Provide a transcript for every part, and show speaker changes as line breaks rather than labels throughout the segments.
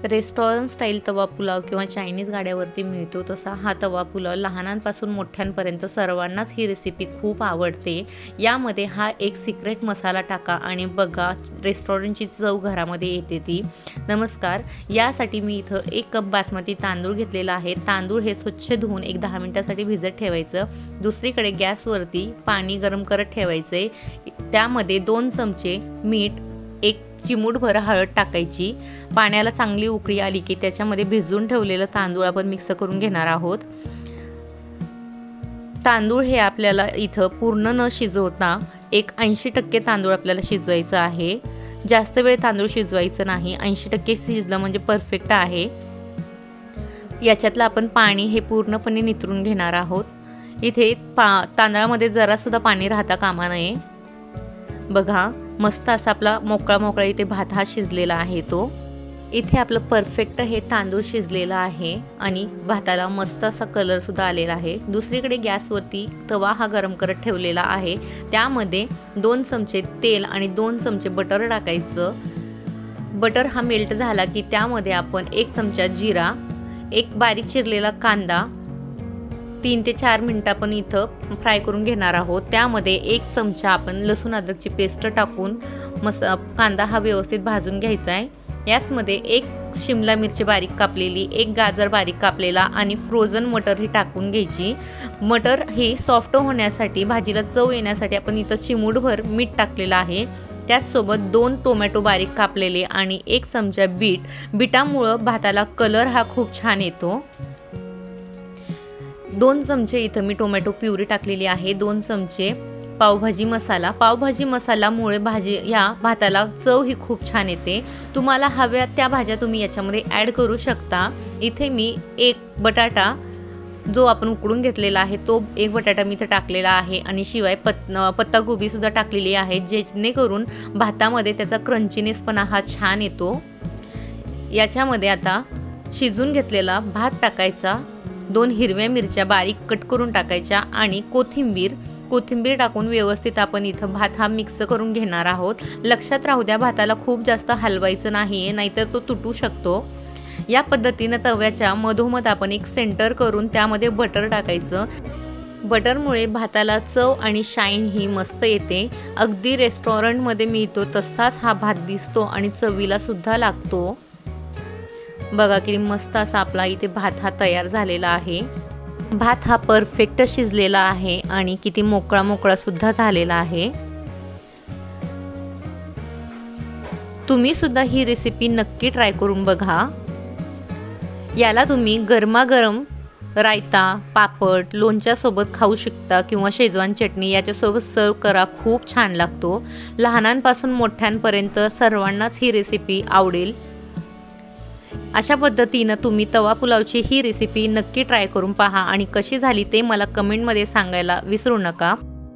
Restaurant style तवा पुलाव किंवा Chinese गाड्यावरती मिळतो तसा हा तवा पुलाव लहानांपासून मोठ्यांपर्यंत सर्वांनाच ही रेसिपी खूप आवडते। यामध्ये हा एक सिक्रेट मसाला टाका आणि बघा रेस्टॉरंटची चव घरामध्ये येते ती। नमस्कार, यासाठी मी इथं 1 कप बासमती तांदूळ घेतलेला आहे। तांदूळ हे स्वच्छ धुवून 10 मिनिटांसाठी भिजत ठेवायचं। दुसरीकडे गॅसवरती पाणी गरम करत ठेवायचे। त्यामध्ये 2 चमचे मीठ, 1 चिमूटभर हळद टाकायची। पाण्याला चांगली उकळी आली की त्याच्यामध्ये भिजवून ठेवलेलं तांदूळ आपण मिक्स करून घेणार आहोत। तांदूळ हे आपल्याला इथं पूर्ण न शिजवता 80% तांदूळ आपल्याला शिजवायचं आहे। जास्त वेळ तांदूळ शिजवायचं नाही, 80% शिजलं म्हणजे परफेक्ट आहे। याच्यातलं आपण पाणी हे पूर्णपणे नितरून घेणार आहोत। इथे तांदळामध्ये जरा सुद्धा पाणी राहता कामा नये। बघा मस्त असा आपला मोकळा इथे भात हा शिजलेला आहे। तो इथे आपलं परफेक्ट हे तांदूळ शिजलेला आहे आणि भाताला मस्त असा कलर सुद्धा आलेला आहे। दुसरीकडे गॅसवरती तवा हा गरम करत ठेवलेला आहे। त्यामध्ये 2 चमचे तेल आणि 2 चमचे बटर टाकायचं। बटर हा मेल्ट झाला की त्यामध्ये आपण 1 चमचा जिरा, 1 बारीक चिरलेला कांदा 3 ते 4 मिनिटं आपण इथं फ्राय करून घेणार आहोत। त्यामध्ये 1 चमचा आपण लसूण अद्रकची पेस्ट टाकून कांदा हा व्यवस्थित भाजून घ्यायचा आहे। याचमध्ये 1 शिमला मिरची बारीक कापलेली, 1 गाजर बारीक कापलेला आणि फ्रोझन मटर ही टाकून घ्यायची। मटर ही सॉफ्ट होण्यासाठी, भाजीला चव येण्यासाठी आपण इथं चिमूटभर मीठ टाकलेलं आहे। त्याचसोबत 2 टोमॅटो बारीक कापलेले आणि 1 चमचा बीट। बीटामुळे भाताला कलर हा खूप छान येतो। 2 चमचे इथं मी टोमॅटो प्युरी टाकलेली आहे। 2 चमचे पावभाजी मसाला। पावभाजी मसाल्यामुळे या भाताला चव ही खूप छान येते। तुम्हाला हव्या त्या भाज्या तुम्ही याच्यामध्ये ॲड करू शकता। इथे मी 1 बटाटा जो आपण उकडून घेतलेला आहे तो 1 बटाटा मी इथे टाकलेला आहे आणि शिवाय पत्तागोबी सुद्धा टाकलेली आहे, जेणेकरून भातामध्ये त्याचा क्रंचीनेसपणा हा छान येतो। याच्यामध्ये आता शिजून घेतलेला भात टाकायचा, 2 हिरव्या मिरच्या बारीक कट करून टाकायच्या आणि कोथिंबीर टाकून व्यवस्थित आपण इथं भात हा मिक्स करून घेणार आहोत। लक्षात राहू द्या भाताला खूप जास्त हलवायचं नाहीये, नाहीतर तो तुटू शकतो। या पद्धतीने तव्याच्या मधोमध आपण एक सेंटर करून त्यामध्ये बटर टाकायचं। बटरमुळे भाताला चव आणि शाईन ही मस्त येते। अगदी रेस्टॉरंटमध्ये मिळतो तसाच हा भात दिसतो आणि चवीला सुद्धा लागतो। बघा किती मस्त असा आपला इथे भात हा तयार झालेला आहे। भात हा परफेक्ट शिजलेला आहे आणि किती मोकळा सुद्धा झालेला आहे। तुम्ही सुद्धा ही रेसिपी नक्की ट्राय करून बघा। याला तुम्ही गरमागरम रायता, पापड, लोणच्या सोबत खाऊ शकता किंवा शेजवान चटणी याच्यासोबत सर्व करा, खूप छान लागतो। लहानांपासून मोठ्यांपर्यंत सर्वांनाच ही रेसिपी आवडेल। अशा पद्धतीने तुम्ही तवा पुलावची ही रेसिपी नक्की ट्राय करून पहा आणि कशी झाली ते मला कमेंटमध्ये सांगायला विसरू नका।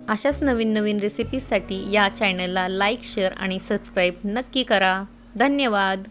अशाच नवीन रेसिपीजसाठी या चॅनलला लाईक, शेअर आणि सबस्क्राईब नक्की करा। धन्यवाद।